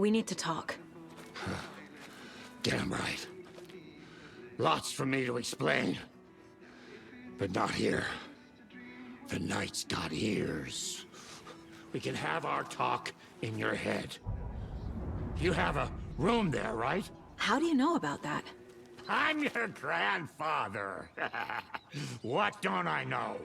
We need to talk. Damn right. Lots for me to explain. But not here. The night's got ears. We can have our talk in your head. You have a room there, right? How do you know about that? I'm your grandfather. What don't I know?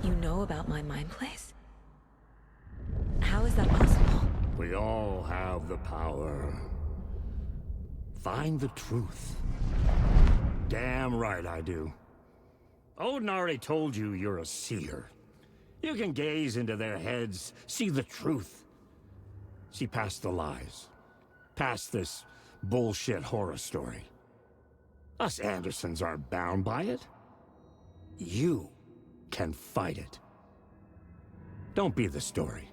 You know about my mind place? How is that possible? We all have the power. Find the truth. Damn right I do. Odin already told you you're a seer. You can gaze into their heads, see the truth. See past the lies. Past this bullshit horror story. Us Andersons aren't bound by it. You can fight it. Don't be the story.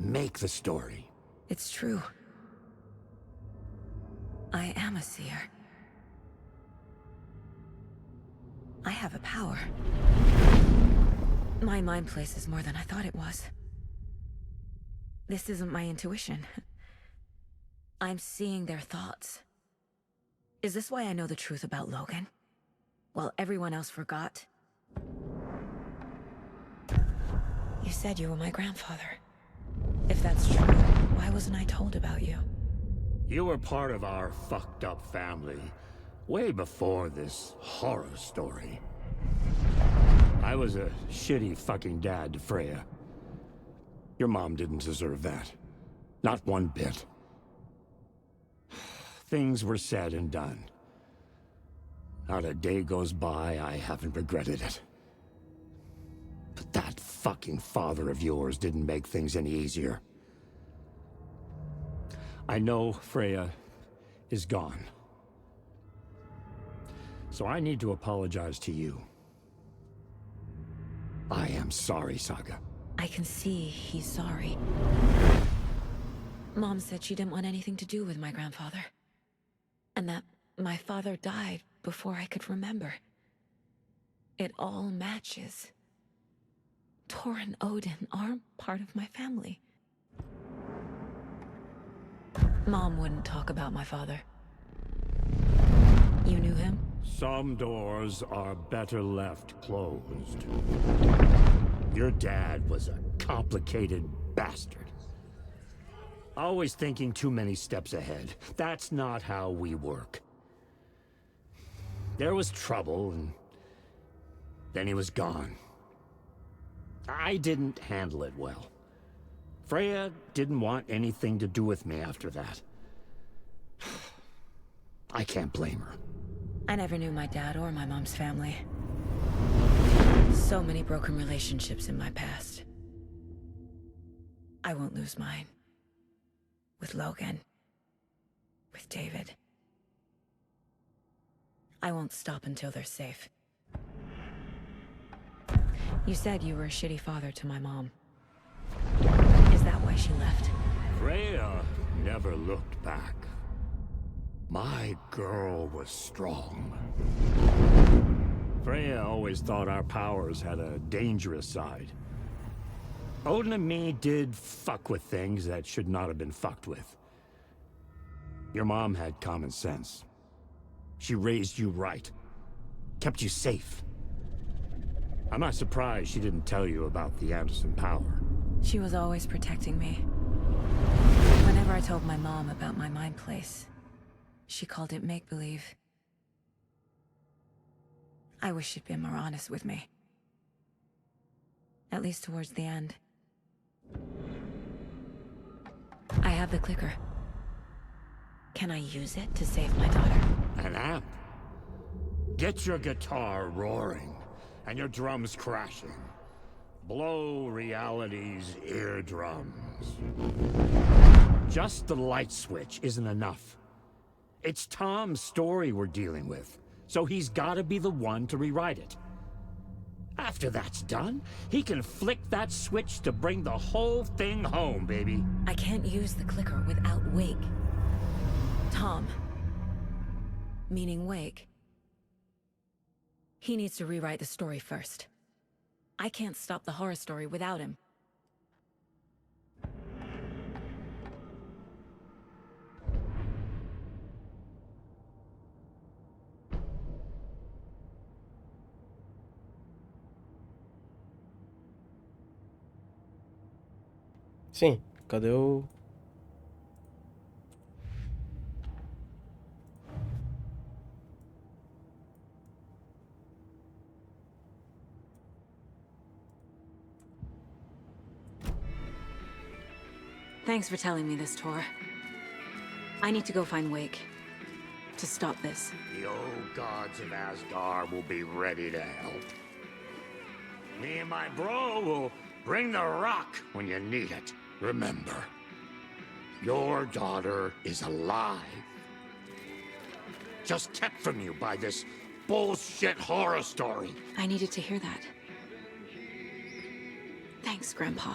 Make the story. It's true. I am a seer. I have a power. My mind place is more than I thought it was. This isn't my intuition. I'm seeing their thoughts. Is this why I know the truth about Logan? While everyone else forgot? You said you were my grandfather. If that's true, why wasn't I told about you? You were part of our fucked up family, way before this horror story. I was a shitty fucking dad to Freya. Your mom didn't deserve that. Not one bit. Things were said and done. Not a day goes by I haven't regretted it. But that fucking father of yours didn't make things any easier. I know Freya is gone. So I need to apologize to you. I am sorry, Saga. I can see he's sorry. Mom said she didn't want anything to do with my grandfather. And that my father died before I could remember. It all matches. Tor and Odin aren't part of my family. Mom wouldn't talk about my father. You knew him? Some doors are better left closed. Your dad was a complicated bastard. Always thinking too many steps ahead. That's not how we work. There was trouble, and then he was gone. I didn't handle it well. Freya didn't want anything to do with me after that. I can't blame her. I never knew my dad or my mom's family. So many broken relationships in my past. I won't lose mine. With Logan. With David. I won't stop until they're safe. You said you were a shitty father to my mom. Is that why she left? Freya never looked back. My girl was strong. Freya always thought our powers had a dangerous side. Odin and me did fuck with things that should not have been fucked with. Your mom had common sense. She raised you right. Kept you safe. I'm not surprised she didn't tell you about the Anderson power. She was always protecting me. Whenever I told my mom about my mind place, she called it make-believe. I wish she'd been more honest with me. At least towards the end. I have the clicker. Can I use it to save my daughter? An amp? Get your guitar roaring, and your drums crashing. Blow reality's eardrums. Just the light switch isn't enough. It's Tom's story we're dealing with, so he's gotta be the one to rewrite it. After that's done, he can flick that switch to bring the whole thing home, baby. I can't use the clicker without Wake. Tom. Meaning Wake. He needs to rewrite the story first. I can't stop the horror story without him. Sim, cadê o... Thanks for telling me this, Tor. I need to go find Wake. To stop this. The old gods of Asgard will be ready to help. Me and my bro will bring the rock when you need it. Remember, your daughter is alive. Just kept from you by this bullshit horror story. I needed to hear that. Thanks, Grandpa.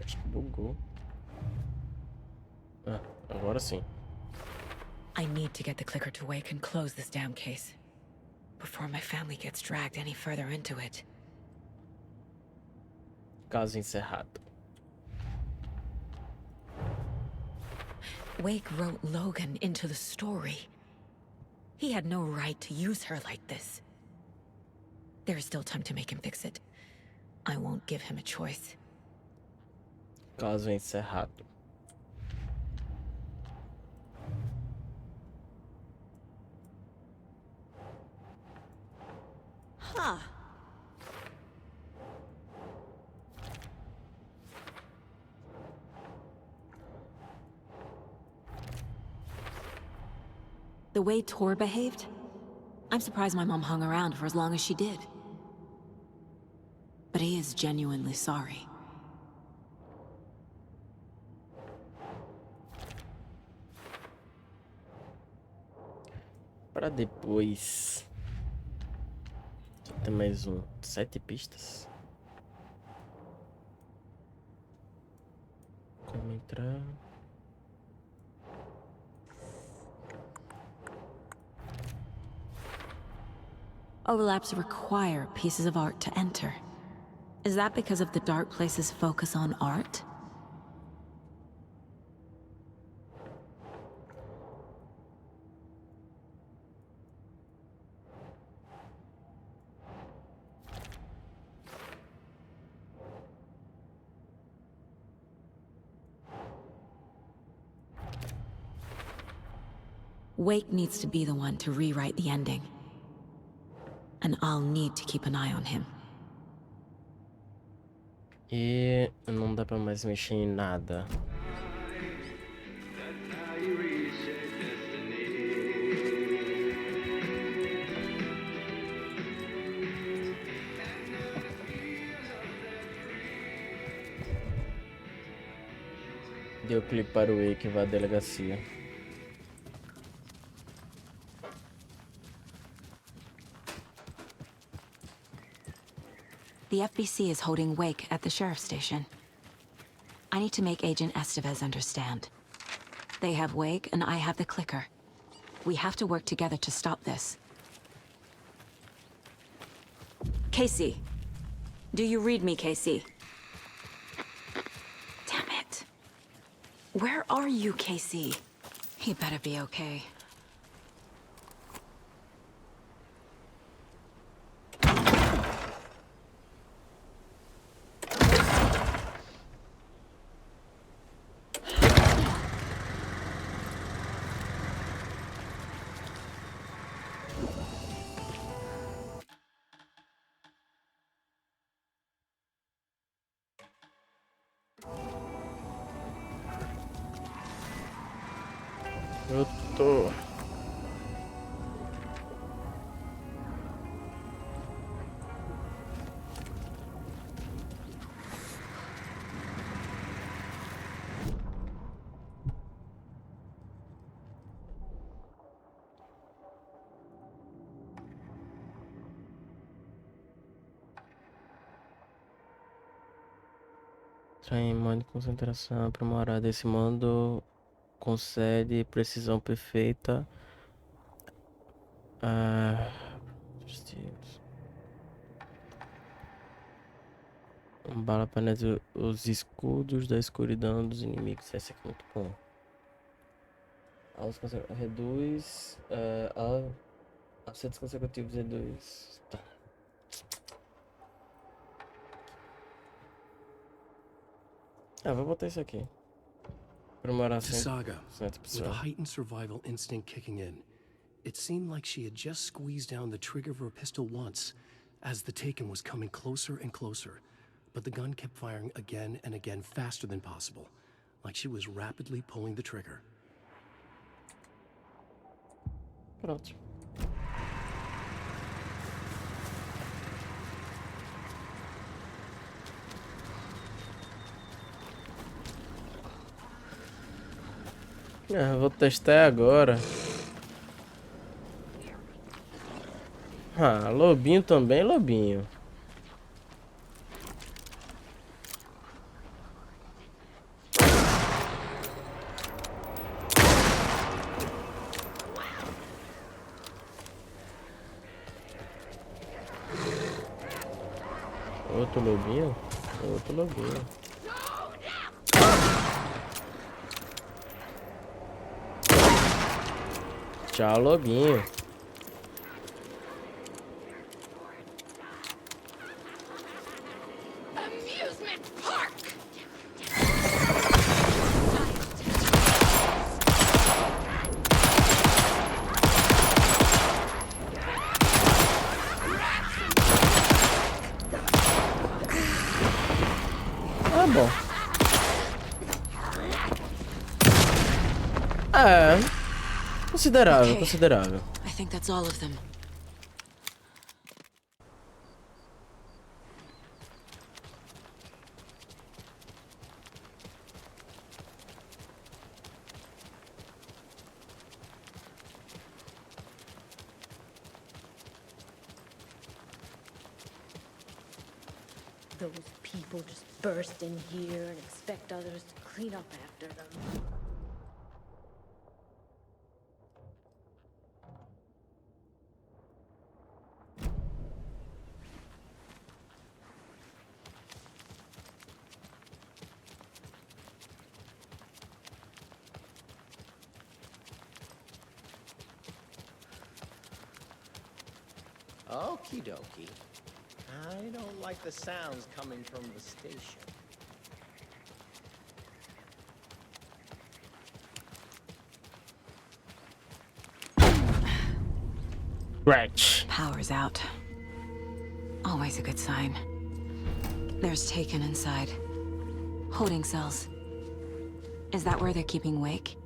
Acho que bugou. Ah, agora sim. I need to get the clicker to Wake and close this damn case. Before my family gets dragged any further into it. Caso encerrado. Wake wrote Logan into the story. He had no right to use her like this. There is still time to make him fix it. I won't give him a choice. Caso encerrado. Huh. The way Tor behaved? I'm surprised my mom hung around for as long as she did. But he is genuinely sorry. Para depois. Só tem mais 7 pistas. Como entrar? Overlaps require pieces of art to enter. Is that because of the dark place's focus on art? Wake needs to be the one to rewrite the ending. And I'll need to keep an eye on him. E não dá pra mais mexer em nada. Deu clique para o Wake e vai à delegacia. The FBC is holding Wake at the sheriff's station. I need to make Agent Estevez understand. They have Wake and I have the clicker. We have to work together to stop this. Casey. Do you read me, Casey? Damn it. Where are you, Casey? He better be okay. Eu tô... Entrar em modo de concentração, aprimorar desse modo concede precisão perfeita. Uma bala penetra os escudos da escuridão dos inimigos. Esse aqui é muito bom. Reduz acertos consecutivos reduz. Tá. Vou botar isso aqui. To Saga, with a heightened survival instinct kicking in, it seemed like she had just squeezed down the trigger of her pistol once, as the Taken was coming closer and closer, but the gun kept firing again and again faster than possible, like she was rapidly pulling the trigger. Pronto. Vou testar agora. Lobinho também, lobinho. Outro lobinho? Outro lobinho. Tchau, lobinho. Bom. Considerável, considerável. I think that's all of them. Those people just burst in here and expect others to clean up after them. Okie dokie. I don't like the sounds coming from the station. Right. Power's out. Always a good sign. There's Taken inside. Holding cells. Is that where they're keeping Wake?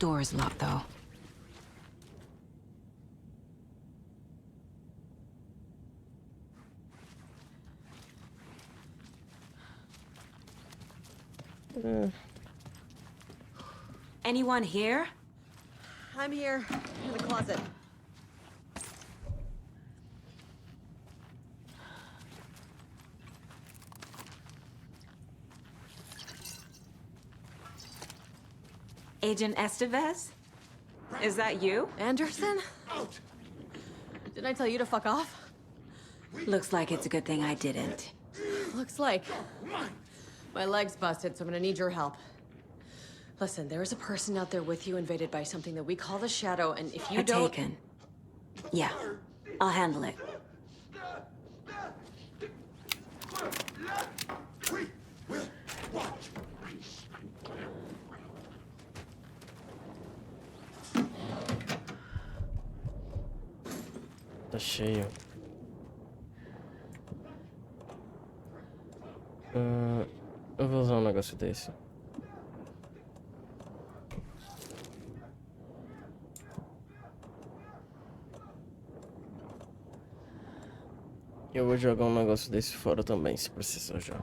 Door's locked, though. Anyone here? I'm here, in the closet. Agent Estevez? Is that you? Anderson? Didn't I tell you to fuck off? Looks like it's a good thing I didn't. Looks like. My leg's busted, so I'm gonna need your help. Listen, there is a person out there with you invaded by something that we call the Shadow, and if you don't... Taken. Yeah, I'll handle it. Tá cheio. Eu vou usar um negócio desse. Eu vou jogar um negócio desse fora também, se precisar já.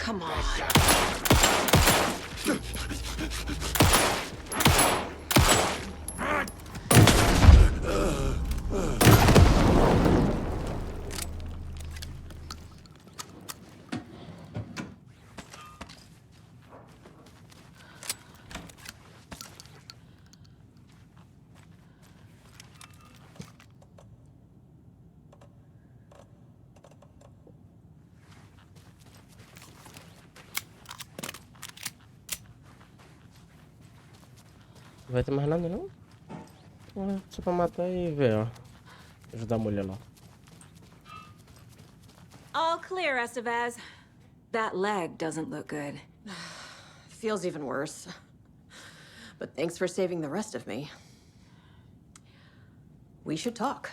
Come on. Não vai ter mais nada, não? Só pra matar e ver, ó. Ajudar a mulher lá. All clear, Estevez. That leg doesn't look good. Feels even worse. But thanks for saving the rest of me. We should talk.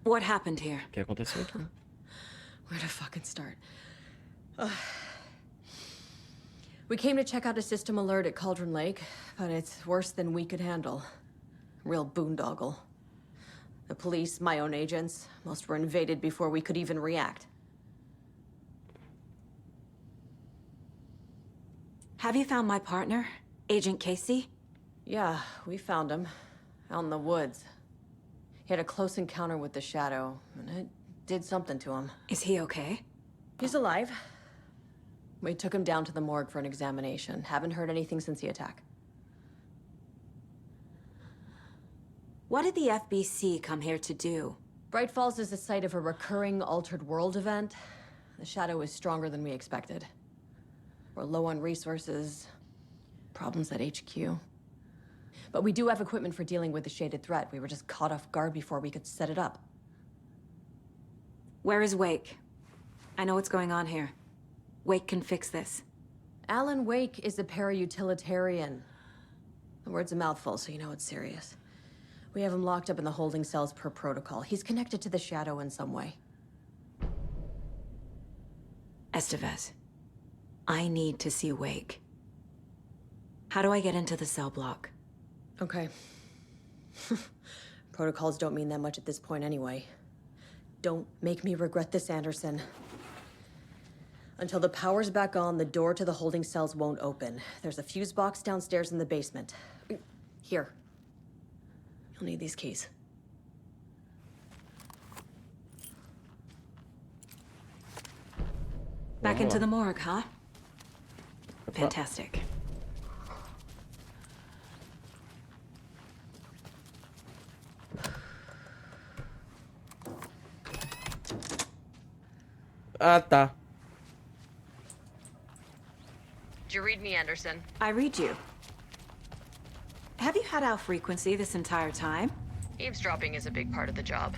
What happened here? O que aconteceu aqui? Where to fucking start? We came to check out a system alert at Cauldron Lake, but it's worse than we could handle. Real boondoggle. The police, my own agents, most were invaded before we could even react. Have you found my partner, Agent Casey? Yeah, we found him. Out in the woods. He had a close encounter with the Shadow, and it did something to him. Is he okay? He's alive. We took him down to the morgue for an examination. Haven't heard anything since the attack. What did the FBC come here to do? Bright Falls is the site of a recurring altered world event. The Shadow is stronger than we expected. We're low on resources. Problems at HQ. But we do have equipment for dealing with the shaded threat. We were just caught off guard before we could set it up. Where is Wake? I know what's going on here. Wake can fix this. Alan Wake is a para-utilitarian. The word's a mouthful, so you know it's serious. We have him locked up in the holding cells per protocol. He's connected to the Shadow in some way. Estevez, I need to see Wake. How do I get into the cell block? Okay. Protocols don't mean that much at this point anyway. Don't make me regret this, Anderson. Until the power's back on, the door to the holding cells won't open. There's a fuse box downstairs in the basement. Here. You'll need these keys. Back into the morgue, huh? Fantastic. Ah, tá. Did you read me, Anderson? I read you. Have you had our frequency this entire time? Eavesdropping is a big part of the job.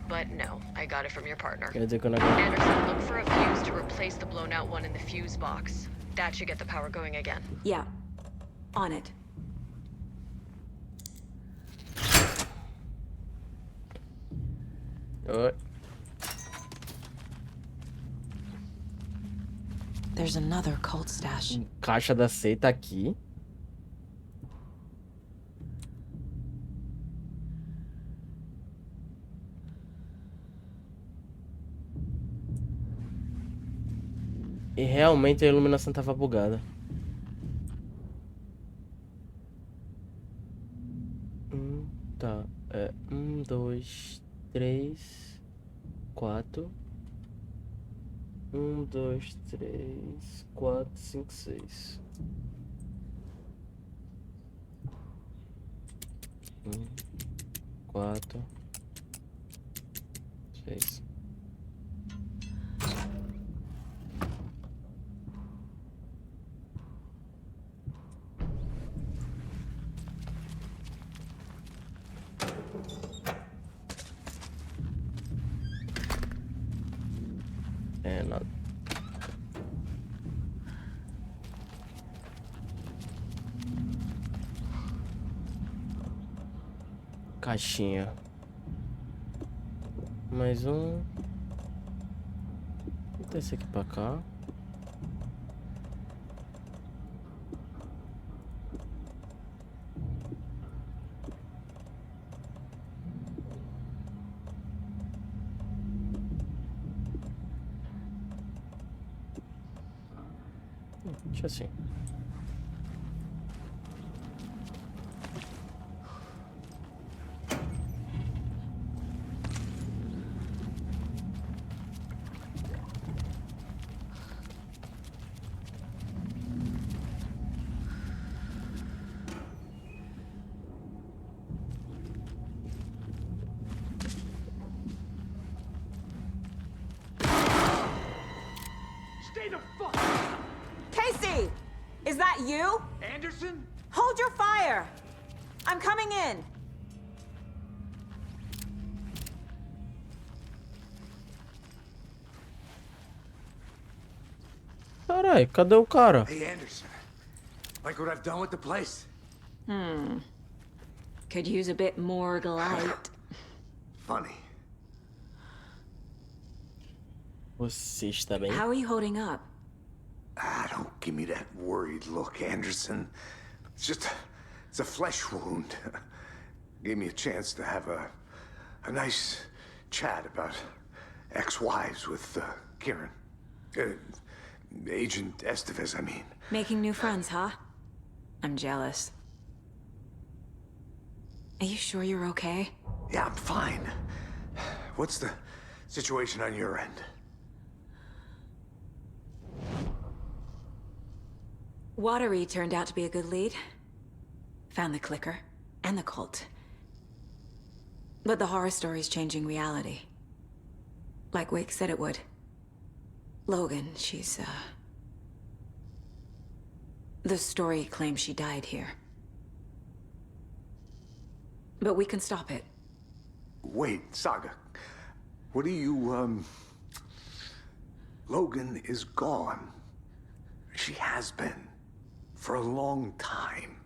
But no, I got it from your partner. Quer dizer que eu não... Anderson, look for a fuse to replace the blown out one in the fuse box. That should get the power going again. Yeah. On it. Oi. There's another cult stash. Caixa da seita aqui. E realmente a iluminação tava bugada. Tá. 1, 2, 3, 4. 1, 2, 3, 4, 5, 6. 4, 6. Nada. Caixinha. Mais um. Vou botar esse aqui pra cá. Deixa assim. Casey! Is that you? Anderson? Hold your fire! I'm coming in! Carai, cadê o cara? Hey, Anderson. Like what I've done with the place? Could use a bit more light. Funny. Você está bem? How are you holding up? Don't give me that worried look, Anderson. It's a flesh wound. Gave me a chance to have a nice chat about ex-wives with Kieran. Agent Estevez, I mean. Making new friends, huh? I'm jealous. Are you sure you're okay? Yeah, I'm fine. What's the situation on your end? Watery turned out to be a good lead. Found the clicker and the cult. But the horror story's changing reality. Like Wake said it would. Logan, she's, the story claims she died here. But we can stop it. Wait, Saga. What do you, Logan is gone. She has been. For a long time.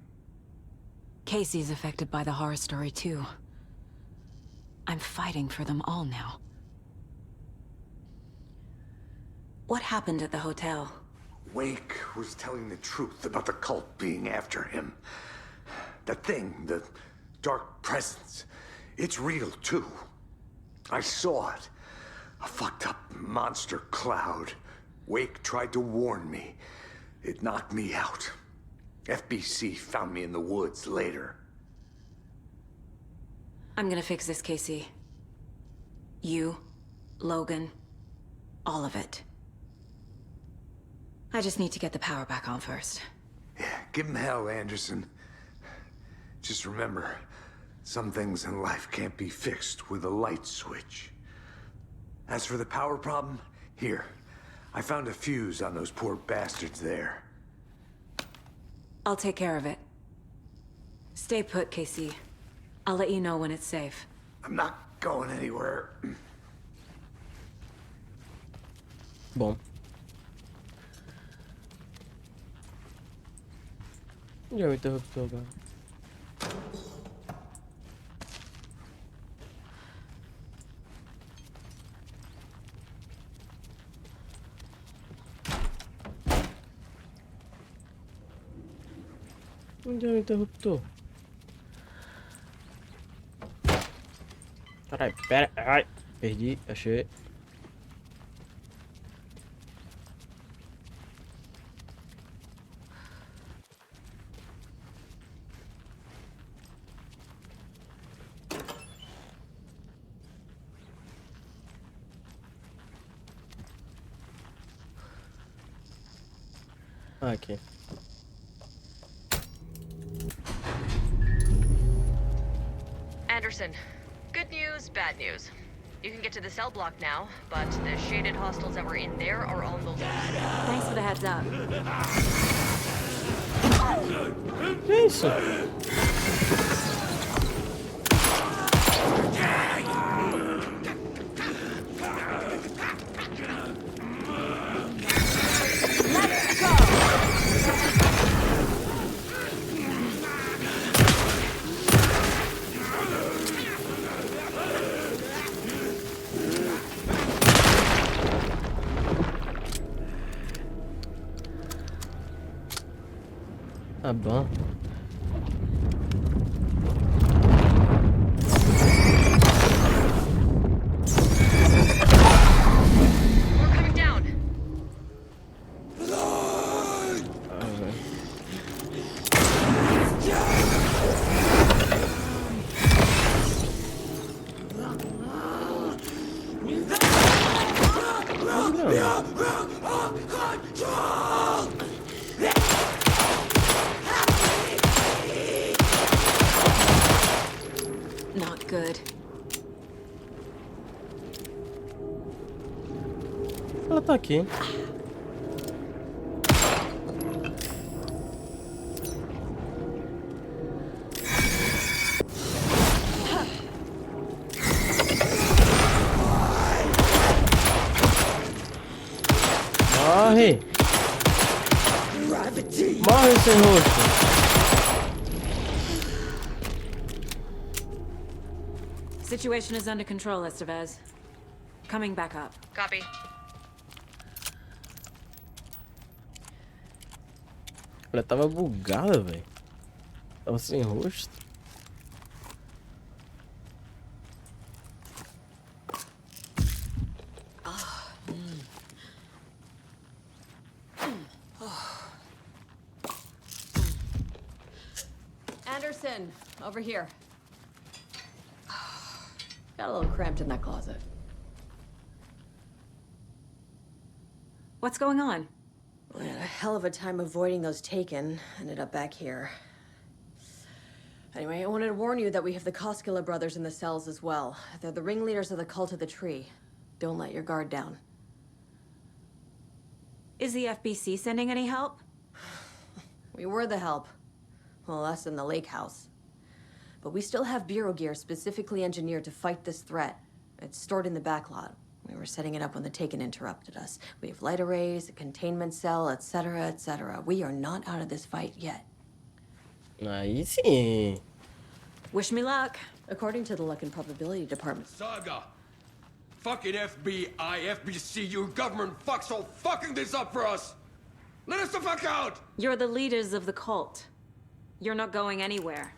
Casey's affected by the horror story, too. I'm fighting for them all now. What happened at the hotel? Wake was telling the truth about the cult being after him. The thing, the dark presence, it's real, too. I saw it. A fucked up monster cloud. Wake tried to warn me. It knocked me out. FBC found me in the woods later. I'm gonna fix this, Casey. You, Logan, all of it. I just need to get the power back on first. Yeah, give him hell, Anderson. Just remember, some things in life can't be fixed with a light switch. As for the power problem, here. I found a fuse on those poor bastards there. I'll take care of it. Stay put, Casey. I'll let you know when it's safe. I'm not going anywhere. Bom. Onde é o interruptor agora? Onde é o interruptor? Caralho, pera. Ai, perdi, achei. Aqui. Anderson, good news, bad news. You can get to the cell block now, but the shaded hostels that were in there are on the loose. Thanks for the heads up. Que isso? Tá bom. We're coming down. Not good. Ela tá aqui. morrer. Morre sem rosto. Situation is under control, Estevez. Coming back up. Copy. Ela tava bugada, velho. Tava sem rosto. Anderson, over here. Got a little cramped in that closet. What's going on? We had a hell of a time avoiding those taken. Ended up back here. Anyway, I wanted to warn you that we have the Koskela brothers in the cells as well. They're the ringleaders of the cult of the tree. Don't let your guard down. Is the FBC sending any help? We were the help. Well, us in the lake house. But we still have bureau gear specifically engineered to fight this threat. It's stored in the backlot. We were setting it up when the Taken interrupted us. We have light arrays, a containment cell, etc., etc. We are not out of this fight yet. Aí sim. Wish me luck. According to the Luck and Probability Department. Saga! Fucking FBI, FBC, you government fucks all fucking this up for us! Let us the fuck out! You're the leaders of the cult. You're not going anywhere.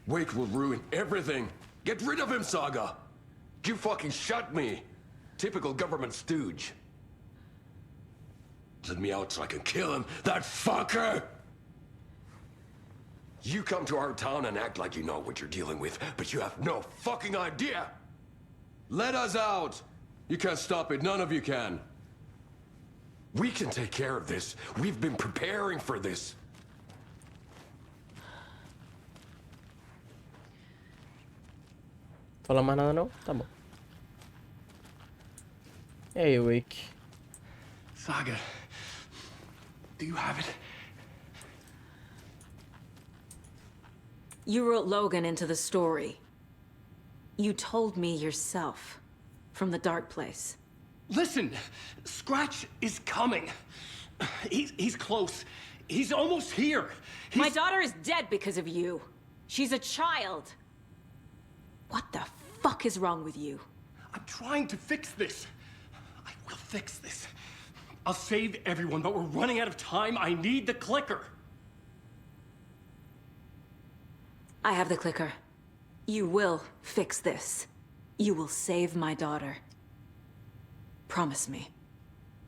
Wake will ruin everything. Get rid of him, Saga! You fucking shut me! Typical government stooge. Let me out so I can kill him, that fucker! You come to our town and act like you know what you're dealing with, but you have no fucking idea! Let us out! You can't stop it, none of you can. We can take care of this. We've been preparing for this. Fala mais nada não? Tá bom. E aí, Wake? Saga, do you have it? You wrote Logan into the story. You told me yourself. From the dark place. Listen, Scratch is coming. He's close. He's almost here. My daughter is dead because of you. She's a child. What the fuck is wrong with you? I'm trying to fix this. I will fix this. I'll save everyone, but we're running out of time. I need the clicker. I have the clicker. You will fix this. You will save my daughter. Promise me.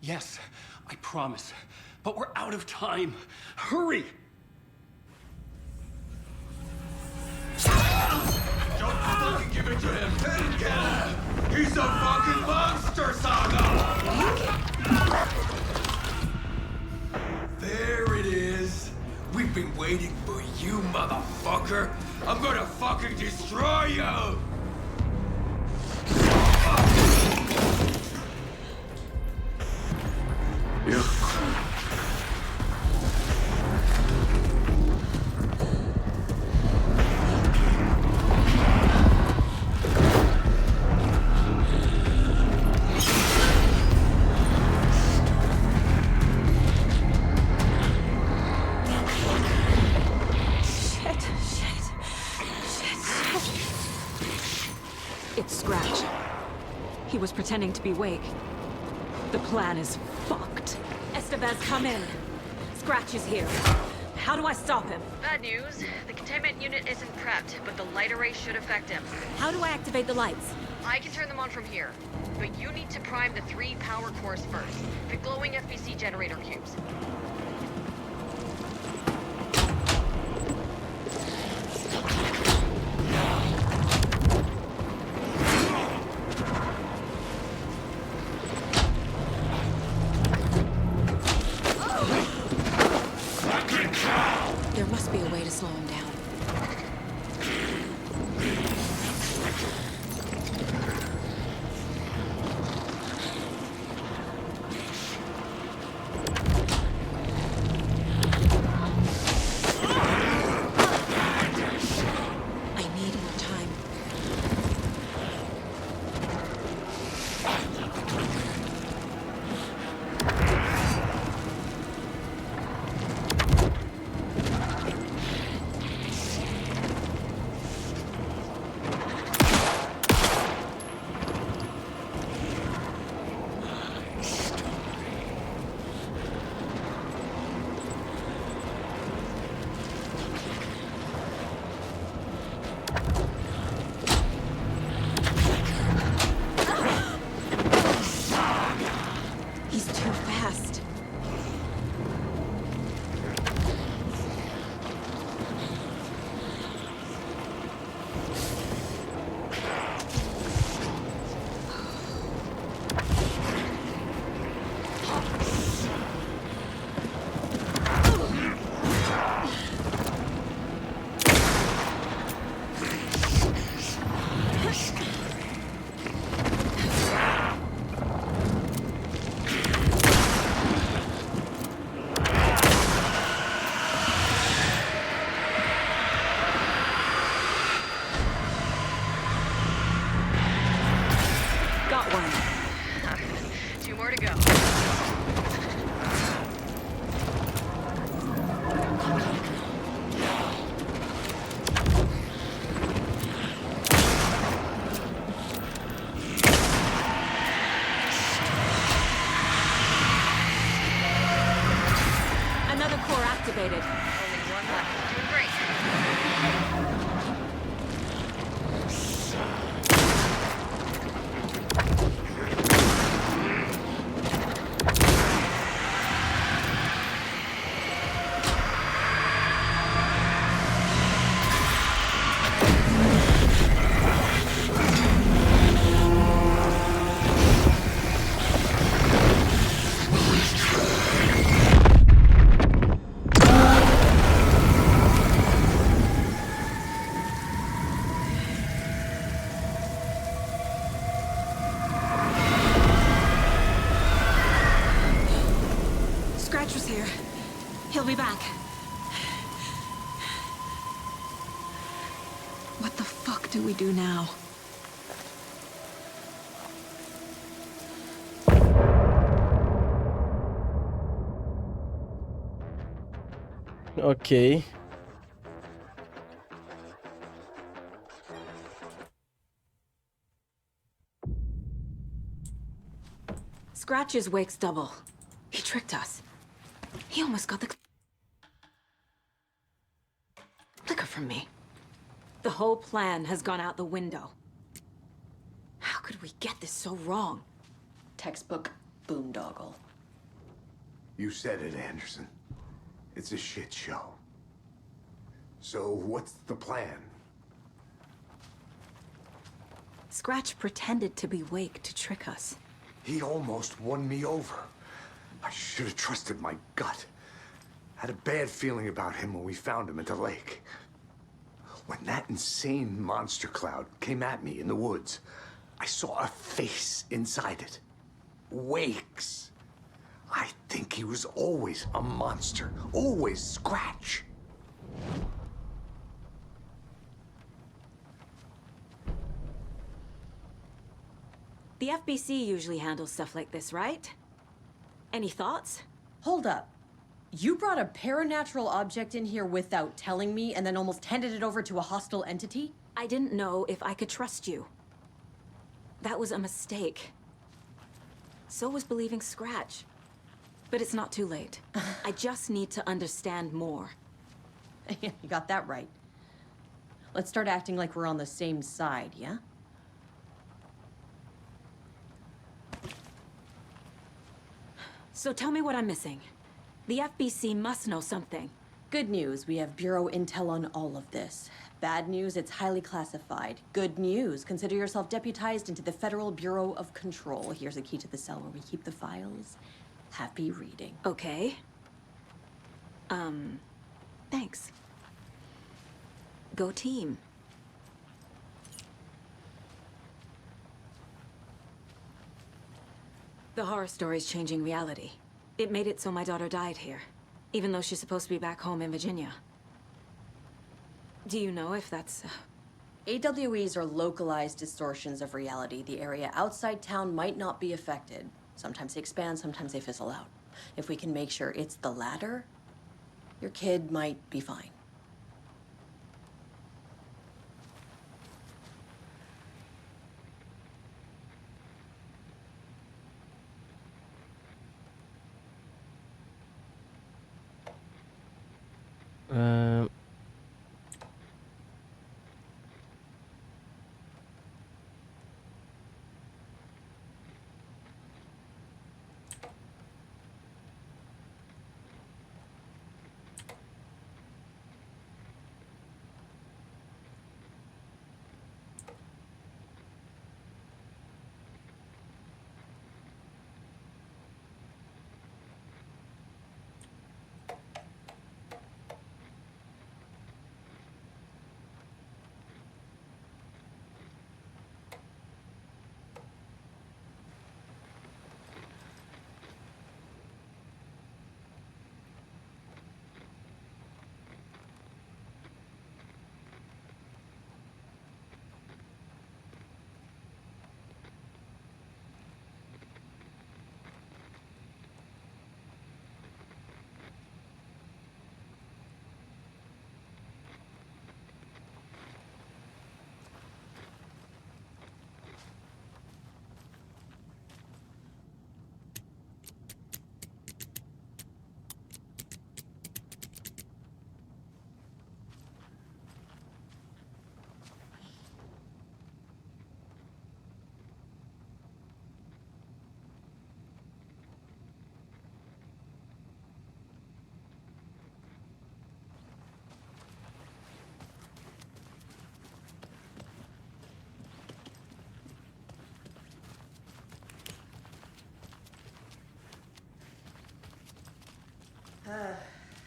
Yes, I promise. But we're out of time. Hurry! Don't fucking give it to him! Let him kill him! He's a fucking monster, Saga! There it is! We've been waiting for you, motherfucker! I'm gonna fucking destroy you! It's Scratch. He was pretending to be Wake. The plan is fucked. Estevez, come in. Scratch is here. How do I stop him? Bad news. The containment unit isn't prepped, but the light array should affect him. How do I activate the lights? I can turn them on from here. But you need to prime the 3 power cores first. The glowing FBC generator cubes. There must be a way to slow him down. I need more time. too fast. Only one left. Doing great. Scratch was here. He'll be back. What the fuck do we do now? Ok. Scratch is Wake's double. He tricked us. He almost got the clicker from me. The whole plan has gone out the window. How could we get this so wrong? Textbook boondoggle. You said it, Anderson. It's a shit show. So what's the plan? Scratch pretended to be Wake to trick us. He almost won me over. I should have trusted my gut. Had a bad feeling about him when we found him at the lake. When that insane monster cloud came at me in the woods, I saw a face inside it. Wake's. I think he was always a monster. Always Scratch. The FBC usually handles stuff like this, right? Any thoughts? Hold up. You brought a paranatural object in here without telling me and then almost handed it over to a hostile entity? I didn't know if I could trust you. That was a mistake. So was believing Scratch. But it's not too late. I just need to understand more. You got that right. Let's start acting like we're on the same side, yeah? So tell me what I'm missing. The FBC must know something. Good news, we have Bureau intel on all of this. Bad news, it's highly classified. Good news, consider yourself deputized into the Federal Bureau of Control. Here's a key to the cell where we keep the files. Happy reading. Okay. Thanks. Go team. The horror story's changing reality. It made it so my daughter died here, even though she's supposed to be back home in Virginia. Do you know if that's... AWEs are localized distortions of reality. The area outside town might not be affected. Sometimes they expand, sometimes they fizzle out. If we can make sure it's the latter, your kid might be fine.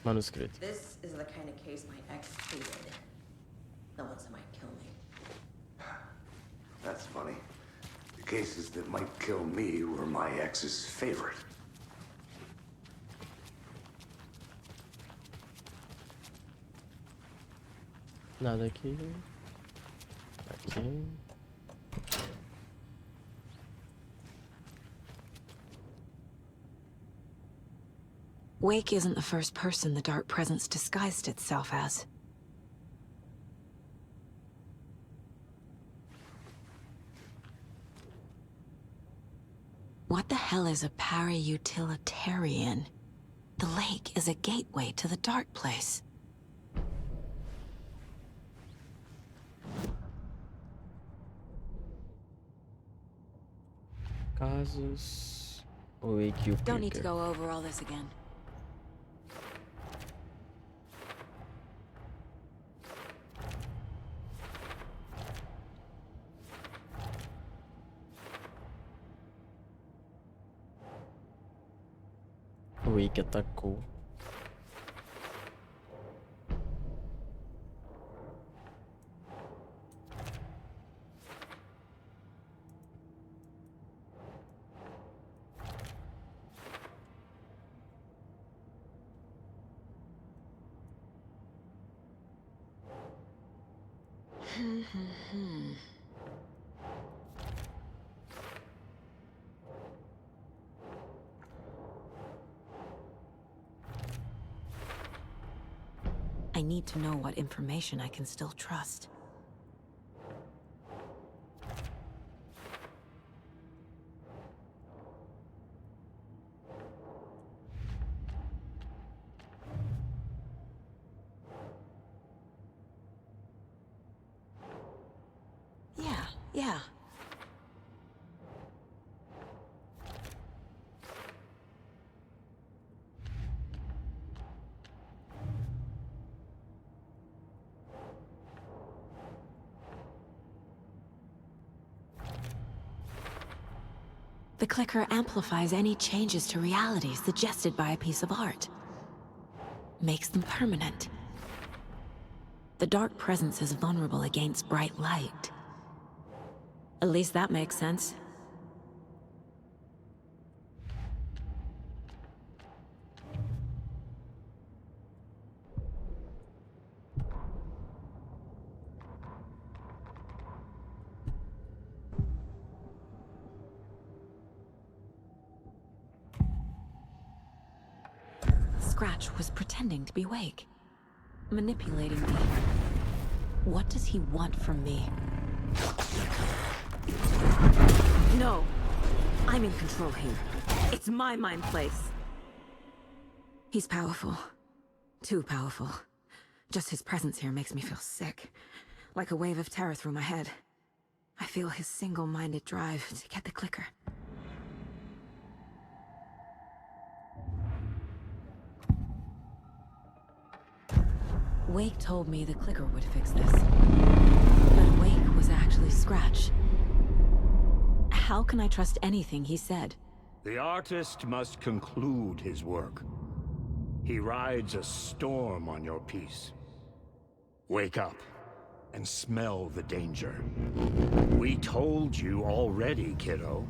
Manuscrito. This is the kind of case my ex hated. The ones that might kill me. That's funny. The cases that might kill me were my ex's favorite. Nada aqui. Aqui. Wake isn't the first person the Dark Presence disguised itself as. What the hell is a para-utilitarian? The lake is a gateway to the dark place. Casos. WAKE2. Don't need to go over all this again. WAKE atacou. I need to know what information I can still trust. Yeah. The clicker amplifies any changes to reality suggested by a piece of art. Makes them permanent. The Dark Presence is vulnerable against bright light. At least that makes sense. Scratch was pretending to be Wake, manipulating me. What does he want from me? No! I'm in control here. It's my mind place. He's powerful. Too powerful. Just his presence here makes me feel sick. Like a wave of terror through my head. I feel his single-minded drive to get the clicker. Wake told me the clicker would fix this. But Wake was actually Scratch. How can I trust anything he said? The artist must conclude his work. He rides a storm on your piece. Wake up and smell the danger. We told you already, kiddo.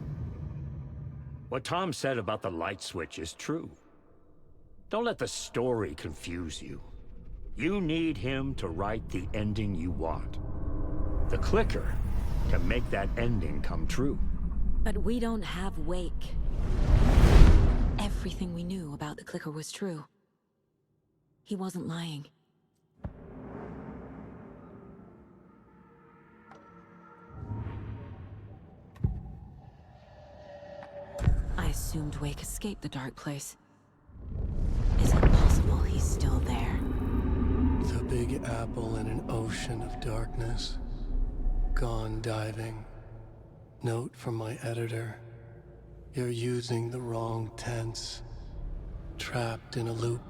What Tom said about the light switch is true. Don't let the story confuse you. You need him to write the ending you want. The clicker can make that ending come true. But we don't have Wake. Everything we knew about the clicker was true. He wasn't lying. I assumed Wake escaped the dark place. Is it possible he's still there? The Big Apple in an ocean of darkness. Gone diving. Note from my editor. You're using the wrong tense. Trapped in a loop.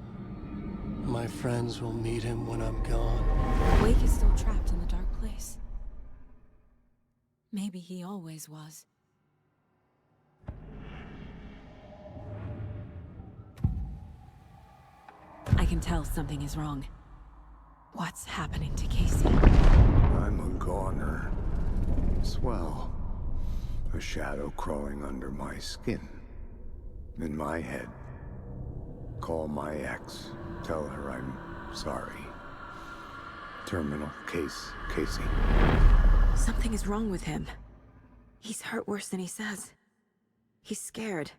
My friends will meet him when I'm gone. Wake is still trapped in the dark place. Maybe he always was. can tell something is wrong. What's happening to Casey? I'm a goner. Swell. A shadow crawling under my skin. In my head. Call my ex. Tell her I'm sorry. Terminal case, Casey. Something is wrong with him. He's hurt worse than he says. He's scared.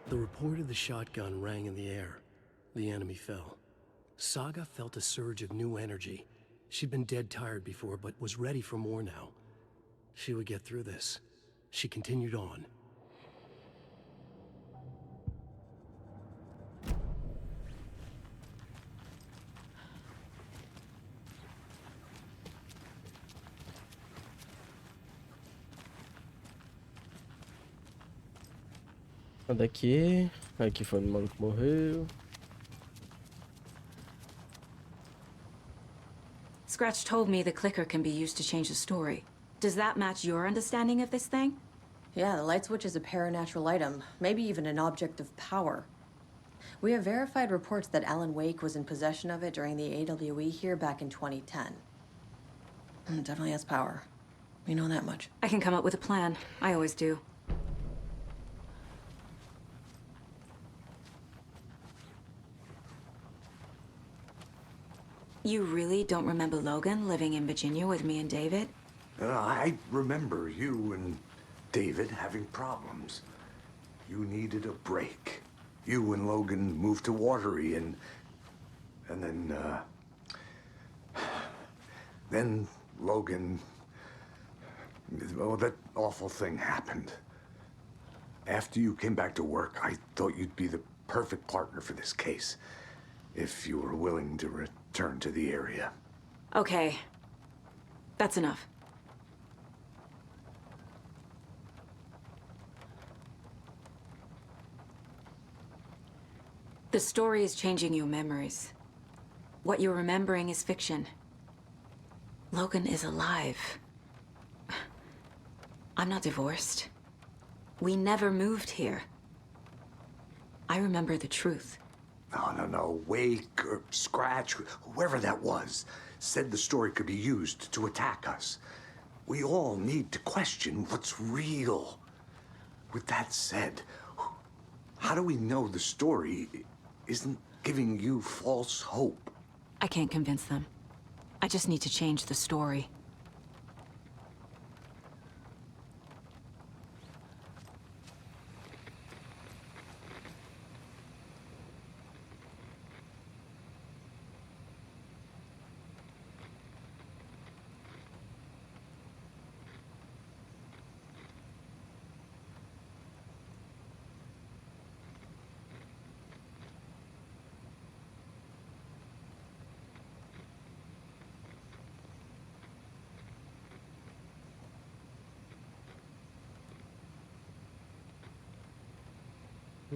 The report of the shotgun rang in the air. The enemy fell. Saga felt a surge of new energy. She'd been dead tired before, but was ready for more now. She would get through this. She continued on. Daqui. Aqui foi o maluco que morreu. Scratch told me the clicker can be used to change the story. Does that match your understanding of this thing? Yeah, the light switch is a paranatural item, maybe even an object of power. We have verified reports that Alan Wake was in possession of it during the AWE here back in 2010. It definitely has power. We know that much. I can come up with a plan. I always do. You really don't remember Logan living in Virginia with me and David? I remember you and David having problems. You needed a break. You and Logan moved to Watery and then Logan, well, that awful thing happened. After you came back to work, I thought you'd be the perfect partner for this case, if you were willing to return to the area. Okay. That's enough. The story is changing your memories. What you're remembering is fiction. Logan is alive. I'm not divorced. We never moved here. I remember the truth. No. Wake or Scratch, whoever that was, said the story could be used to attack us. We all need to question what's real. With that said, how do we know the story isn't giving you false hope? I can't convince them. I just need to change the story.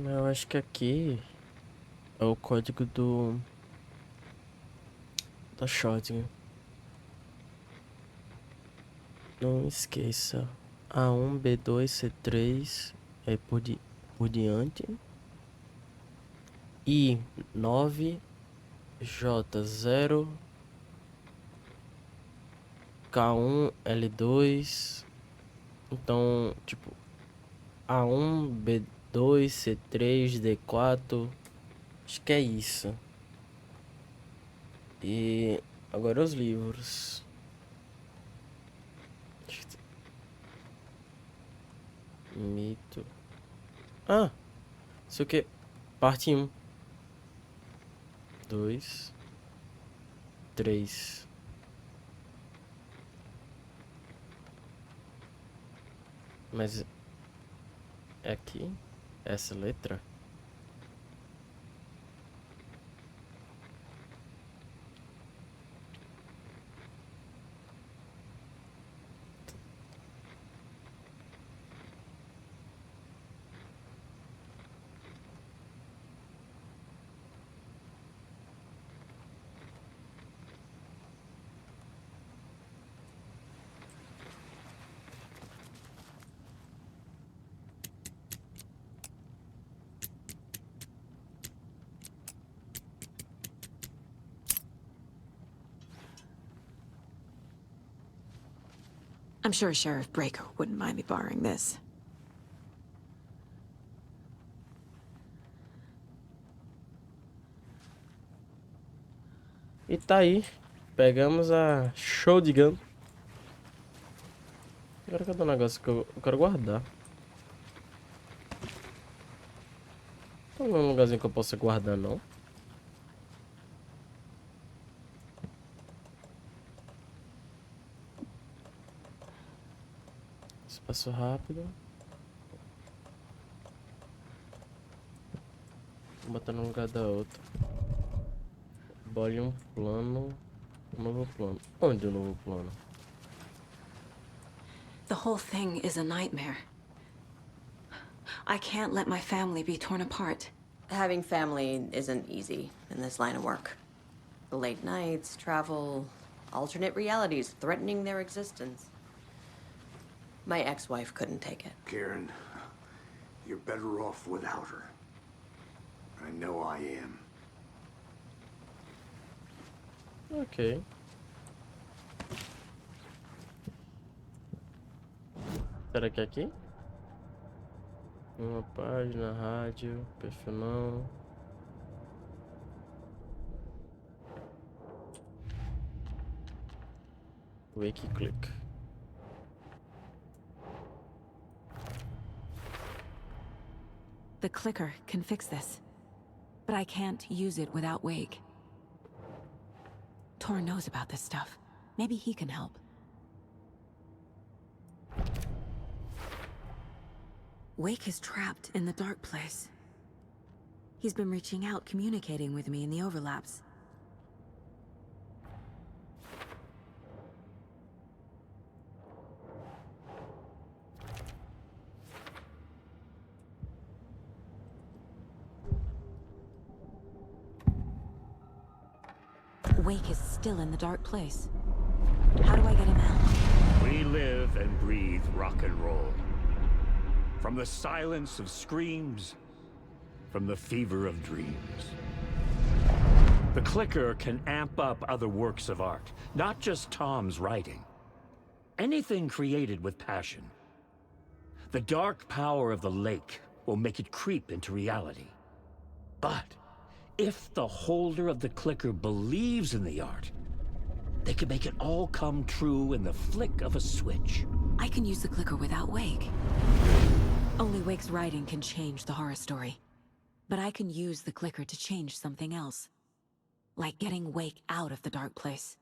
Eu acho que aqui é o código da shotgun. Não esqueça. A1, B2, C3 é por diante. I9, J0, K1, L2. Então, tipo, A1, B2, C3, D4. Acho que é isso. E agora os livros. Mito. Ah, isso aqui. Parte 1. 2. 3. Mas É aqui? Essa letra? I'm sure Sheriff Breaker wouldn't mind me borrowing this. E tá aí. Pegamos a shotgun. Agora cadê o negócio que eu quero guardar? Não é um lugarzinho que eu possa guardar, não. Espaço rápido. Vou botar no lugar da outra. Bole um plano. Um novo plano. Onde o novo plano? The whole thing is a nightmare. I can't let my family be torn apart. Having family isn't easy in this line of work. The late nights, travel, alternate realities threatening their existence. My ex-wife couldn't take it. Karen, you're better off without her. I know I am. Ok. Será que é aqui? Uma página, rádio, perfil não. Wake click. The clicker can fix this, but I can't use it without Wake. Tor knows about this stuff. Maybe he can help. Wake is trapped in the dark place. He's been reaching out, communicating with me in the overlaps. Wake is still in the dark place. How do I get him out? We live and breathe rock and roll. From the silence of screams, from the fever of dreams. The clicker can amp up other works of art, not just Tom's writing. Anything created with passion. The dark power of the lake will make it creep into reality. But if the holder of the clicker believes in the art, they can make it all come true in the flick of a switch. I can use the clicker without Wake. Only Wake's writing can change the horror story. But I can use the clicker to change something else. Like getting Wake out of the dark place.